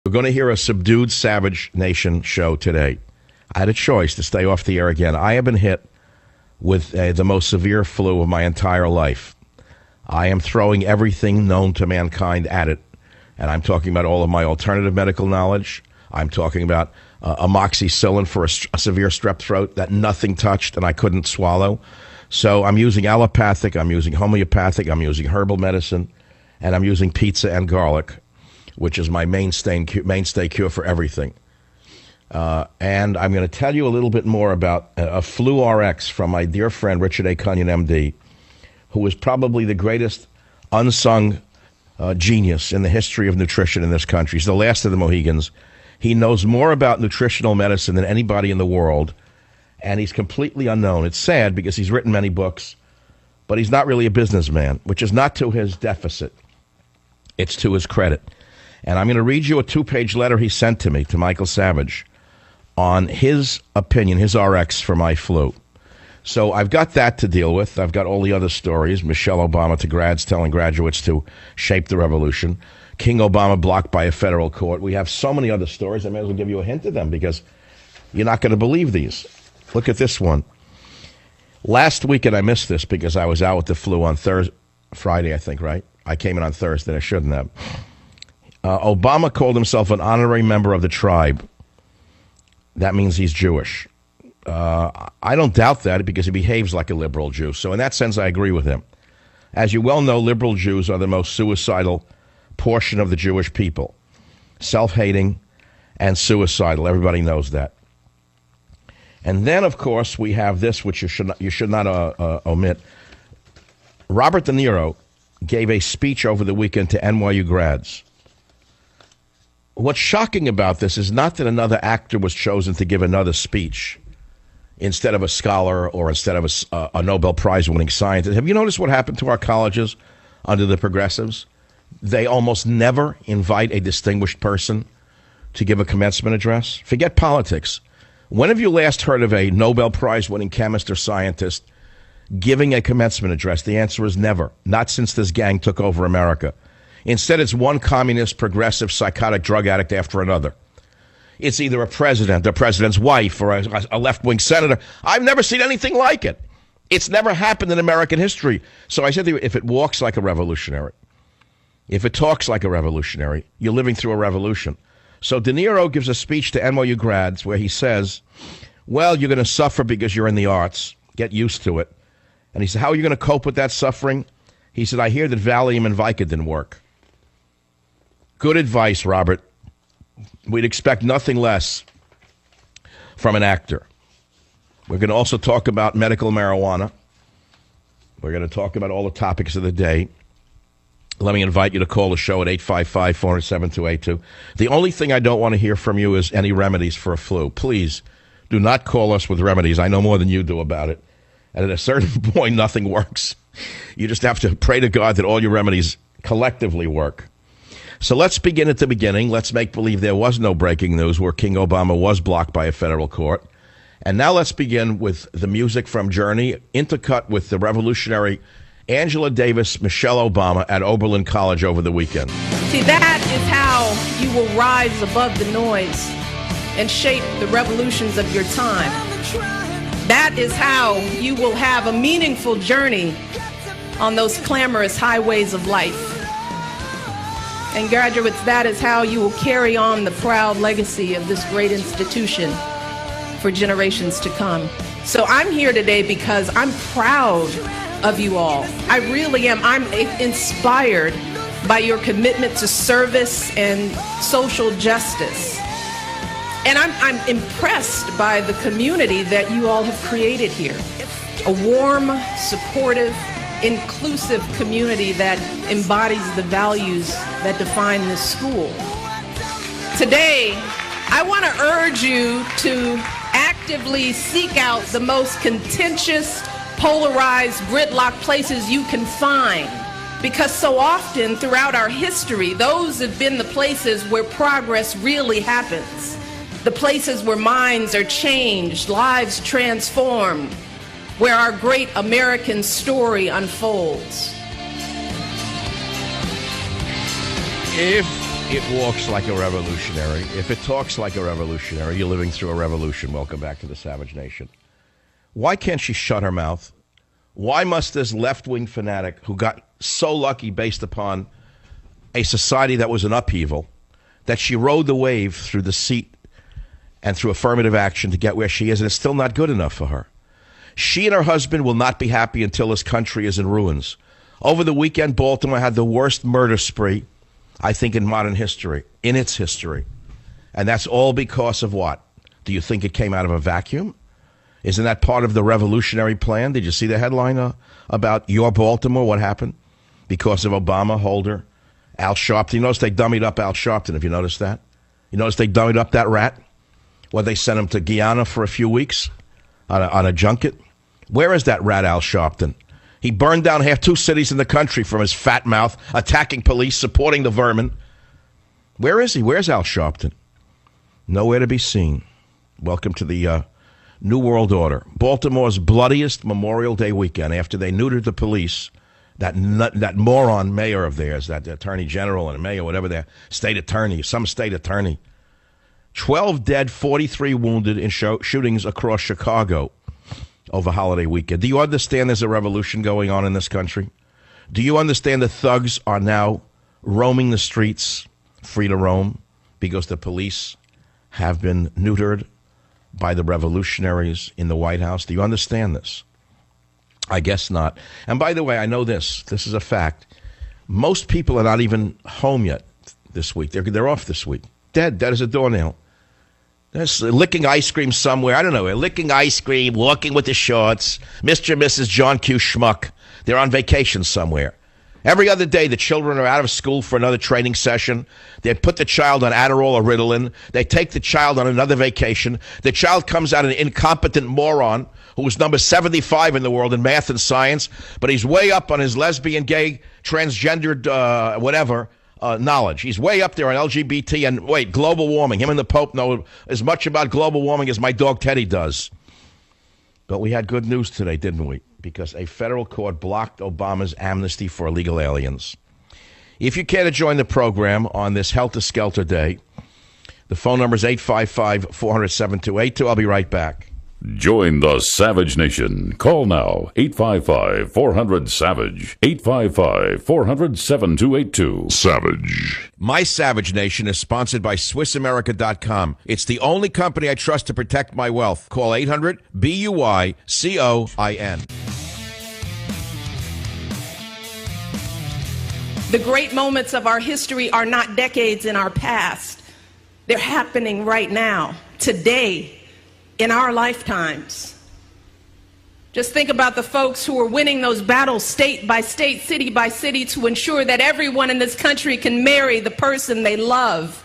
We're going to hear a Subdued Savage Nation show today. I had a choice to stay off the air again. I have been hit with the most severe flu of my entire life. I am throwing everything known to mankind at it. And I'm talking about all of my alternative medical knowledge. I'm talking about amoxicillin for a severe strep throat that nothing touched and I couldn't swallow. So I'm using allopathic, I'm using homeopathic, I'm using herbal medicine, and I'm using pizza and garlic, which is my mainstay cure for everything. And I'm going to tell you a little bit more about a Flu RX from my dear friend Richard A. Cunyon, MD, who is probably the greatest unsung genius in the history of nutrition in this country. He's the last of the Mohegans. He knows more about nutritional medicine than anybody in the world, and he's completely unknown. It's sad because he's written many books, but he's not really a businessman, which is not to his deficit. It's to his credit. And I'm going to read you a 2-page letter he sent to me, to Michael Savage, on his opinion, his RX for my flu. So I've got that to deal with. I've got all the other stories. Michelle Obama to grads telling graduates to shape the revolution. King Obama blocked by a federal court. We have so many other stories. I may as well give you a hint of them because you're not going to believe these. Look at this one. Last weekend, I missed this because I was out with the flu on Friday, I think, right? I came in on Thursday. I shouldn't have. Obama called himself an honorary member of the tribe. That means he's Jewish. I don't doubt that because he behaves like a liberal Jew. So in that sense, I agree with him. As you well know, liberal Jews are the most suicidal portion of the Jewish people. Self-hating and suicidal. Everybody knows that. And then, of course, we have this, which you should not omit. Robert De Niro gave a speech over the weekend to NYU grads. What's shocking about this is not that another actor was chosen to give another speech instead of a scholar or instead of a Nobel Prize-winning scientist. Have you noticed what happened to our colleges under the progressives? They almost never invite a distinguished person to give a commencement address. Forget politics. When have you last heard of a Nobel Prize-winning chemist or scientist giving a commencement address? The answer is never. Not since this gang took over America. Instead, it's one communist, progressive, psychotic drug addict after another. It's either a president, the president's wife, or a left-wing senator. I've never seen anything like it. It's never happened in American history. So I said to you, if it walks like a revolutionary, if it talks like a revolutionary, you're living through a revolution. So De Niro gives a speech to NYU grads where he says, well, you're going to suffer because you're in the arts. Get used to it. And he said, how are you going to cope with that suffering? He said, I hear that Valium and Vicodin work. Good advice, Robert. We'd expect nothing less from an actor. We're going to also talk about medical marijuana. We're going to talk about all the topics of the day. Let me invite you to call the show at 855-407-282. The only thing I don't want to hear from you is any remedies for a flu. Please do not call us with remedies. I know more than you do about it. And at a certain point, nothing works. You just have to pray to God that all your remedies collectively work. So let's begin at the beginning. Let's make believe there was no breaking news where King Obama was blocked by a federal court. And now let's begin with the music from Journey, intercut with the revolutionary Angela Davis, Michelle Obama at Oberlin College over the weekend. See, that is how you will rise above the noise and shape the revolutions of your time. That is how you will have a meaningful journey on those clamorous highways of life. And graduates, that is how you will carry on the proud legacy of this great institution for generations to come. So I'm here today because I'm proud of you all. I really am. I'm inspired by your commitment to service and social justice. And I'm impressed by the community that you all have created here. A warm, supportive, inclusive community that embodies the values that define this school. Today, I want to urge you to actively seek out the most contentious, polarized, gridlock places you can find, because so often throughout our history, those have been the places where progress really happens, the places where minds are changed, lives transformed, where our great American story unfolds. If It walks like a revolutionary. If it talks like a revolutionary, you're living through a revolution. Welcome back to the Savage Nation. Why can't she shut her mouth? Why must this left-wing fanatic who got so lucky based upon a society that was in upheaval, that she rode the wave through the seat and through affirmative action to get where she is, and it's still not good enough for her. She and her husband will not be happy until this country is in ruins. Over the weekend, Baltimore had the worst murder spree, I think, in modern history, in its history. And that's all because of what? Do you think it came out of a vacuum? Isn't that part of the revolutionary plan? Did you see the headline about your Baltimore, what happened? Because of Obama holder Al Sharpton. You notice they dummied up Al Sharpton, have you noticed that? You notice they dummied up that rat? Well, they sent him to Guyana for a few weeks on a junket. Where is that rat Al Sharpton? He burned down two cities in the country from his fat mouth, attacking police, supporting the vermin. Where is he? Where's Al Sharpton? Nowhere to be seen. Welcome to the New World Order. Baltimore's bloodiest Memorial Day weekend after they neutered the police. That moron mayor of theirs, that attorney general and mayor, whatever their state attorney, some state attorney. 12 dead, 43 wounded in shootings across Chicago over holiday weekend. Do you understand there's a revolution going on in this country? Do you understand the thugs are now roaming the streets, free to roam, because the police have been neutered by the revolutionaries in the White House? Do you understand this? I guess not. And by the way, I know this. This is a fact. Most people are not even home yet this week. They're off this week. Dead as a doornail. They're licking ice cream somewhere. I don't know. They're licking ice cream, walking with the shorts. Mr. and Mrs. John Q. Schmuck. They're on vacation somewhere. Every other day, the children are out of school for another training session. They put the child on Adderall or Ritalin. They take the child on another vacation. The child comes out an incompetent moron who's number 75 in the world in math and science, but he's way up on his lesbian, gay, transgendered, knowledge. He's way up there on LGBT and, global warming. Him and the Pope know as much about global warming as my dog Teddy does. But we had good news today, didn't we? Because a federal court blocked Obama's amnesty for illegal aliens. If you care to join the program on this Helter-Skelter Day, the phone number is 855-400-7282. I'll be right back. Join the Savage Nation. Call now, 855-400-SAVAGE, 855-400-7282. Savage. My Savage Nation is sponsored by SwissAmerica.com. It's the only company I trust to protect my wealth. Call 800-BUY-COIN. The great moments of our history are not decades in our past. They're happening right now, today, in our lifetimes. Just think about the folks who are winning those battles state by state, city by city, to ensure that everyone in this country can marry the person they love.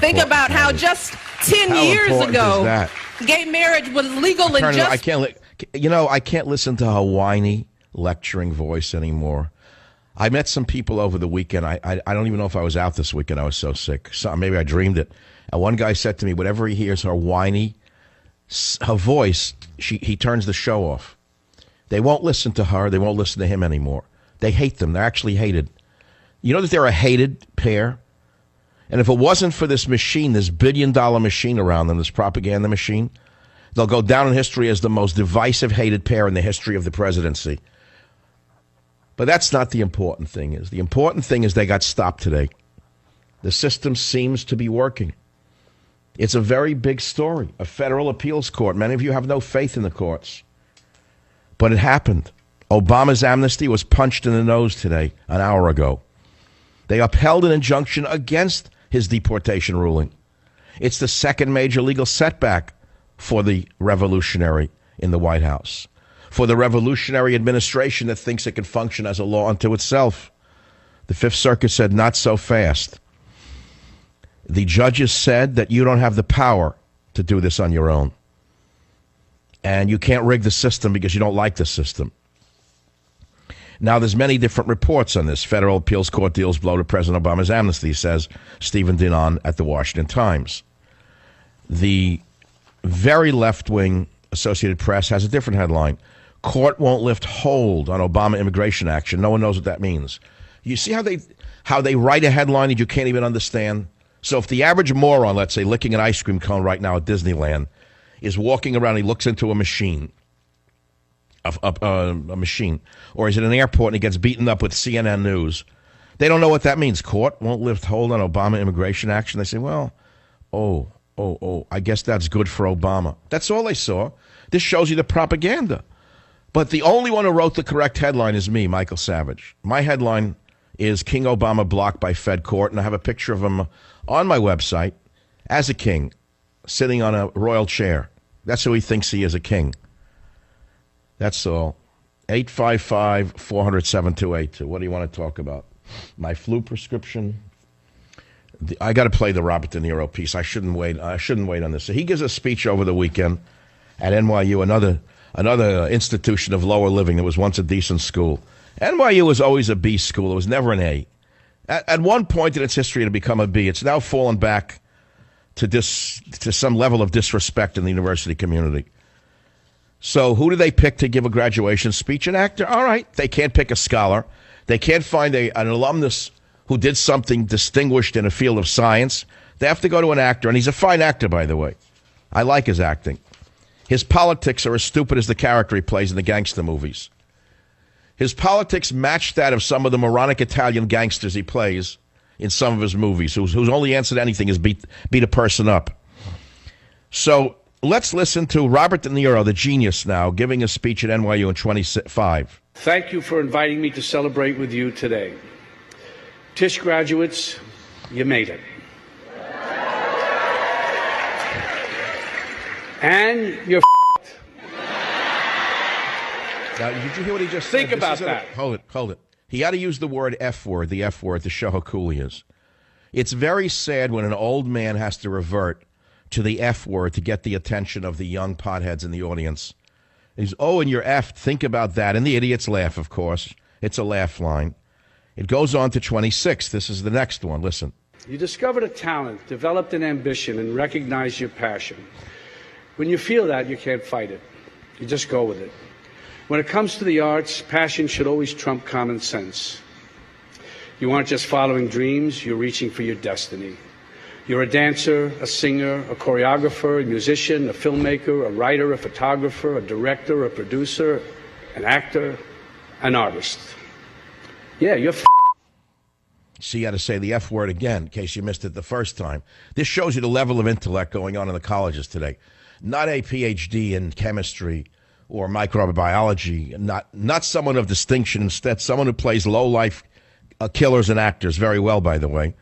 Think about how just 10 years ago, gay marriage was legal and just... I can't listen to her whiny, lecturing voice anymore. I met some people over the weekend. I don't even know if I was out this weekend. I was so sick. Maybe I dreamed it. And one guy said to me, whenever he hears her whiny, her voice, he turns the show off. They won't listen to her. They won't listen to him anymore. They hate them. They're actually hated. You know that they're a hated pair? And if it wasn't for this machine, this billion-dollar machine around them, this propaganda machine, they'll go down in history as the most divisive, hated pair in the history of the presidency. But that's not the important thing. The important thing is they got stopped today. The system seems to be working. It's a very big story. A federal appeals court. Many of you have no faith in the courts. But it happened. Obama's amnesty was punched in the nose today, an hour ago. They upheld an injunction against his deportation ruling. It's the second major legal setback for the revolutionary in the White House, for the revolutionary administration that thinks it can function as a law unto itself. The Fifth Circuit said, not so fast. The judges said that you don't have the power to do this on your own. And you can't rig the system because you don't like the system. Now, there's many different reports on this. Federal appeals court deals blow to President Obama's amnesty, says Stephen Dinan at the Washington Times. The very left-wing Associated Press has a different headline. Court won't lift hold on Obama immigration action. No one knows what that means. You see how how they write a headline that you can't even understand. So if the average moron, let's say, licking an ice cream cone right now at Disneyland, is walking around, he looks into a machine, a machine, or is at an airport and he gets beaten up with CNN News, they don't know what that means. Court won't lift hold on Obama immigration action. They say, well, I guess that's good for Obama. That's all they saw. This shows you the propaganda. But the only one who wrote the correct headline is me, Michael Savage. My headline is King Obama blocked by Fed court, and I have a picture of him on my website as a king, sitting on a royal chair. That's who he thinks he is, a king. That's all. 855-400-7282. What do you want to talk about? My flu prescription? I got to play the Robert De Niro piece. I shouldn't wait on this. So he gives a speech over the weekend at NYU, another institution of lower living that was once a decent school. NYU was always a B school. It was never an A. At one point in its history, it had become a B. It's now fallen back to some level of disrespect in the university community. So who do they pick to give a graduation speech? An actor. All right. They can't pick a scholar. They can't find an alumnus who did something distinguished in a field of science. They have to go to an actor, and he's a fine actor, by the way. I like his acting. His politics are as stupid as the character he plays in the gangster movies. His politics match that of some of the moronic Italian gangsters he plays in some of his movies, whose only answer to anything is beat a person up. So let's listen to Robert De Niro, the genius now, giving a speech at NYU in 25. Thank you for inviting me to celebrate with you today. Tisch graduates, you made it. And you're f***ed. Now, did you hear what he just said? Think about that. Hold it. He had to use the word F word, the F word, to show how cool he is. It's very sad when an old man has to revert to the F word to get the attention of the young potheads in the audience. He's, and you're F'd. Think about that. And the idiots laugh, of course. It's a laugh line. It goes on to 26. This is the next one. Listen. You discovered a talent, developed an ambition, and recognized your passion. When you feel that, you can't fight it. You just go with it. When it comes to the arts, passion should always trump common sense. You aren't just following dreams, you're reaching for your destiny. You're a dancer, a singer, a choreographer, a musician, a filmmaker, a writer, a photographer, a director, a producer, an actor, an artist. Yeah, you're See, you had to say the F word again in case you missed it the first time. This shows you the level of intellect going on in the colleges today. Not a PhD in chemistry or microbiology, not someone of distinction. Instead, someone who plays low-life killers and actors very well, by the way.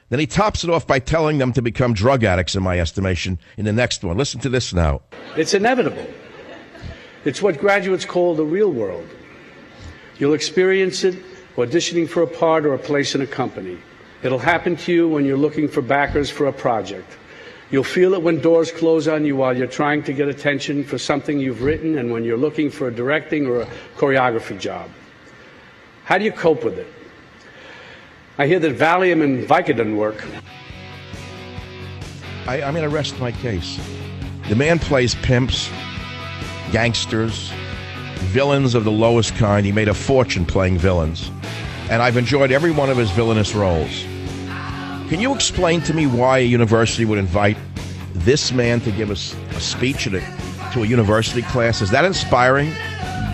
Then he tops it off by telling them to become drug addicts, in my estimation, in the next one. Listen to this now. It's inevitable. It's what graduates call the real world. You'll experience it auditioning for a part or a place in a company. It'll happen to you when you're looking for backers for a project. You'll feel it when doors close on you while you're trying to get attention for something you've written and when you're looking for a directing or a choreography job. How do you cope with it? I hear that Valium and Vicodin work. I'm going to rest my case. The man plays pimps, gangsters, villains of the lowest kind. He made a fortune playing villains. And I've enjoyed every one of his villainous roles. Can you explain to me why a university would invite this man to give us a speech to a university class? Is that inspiring?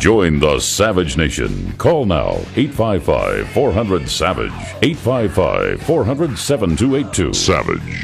Join the Savage Nation. Call now, 855-400-SAVAGE, 855-400-7282. Savage.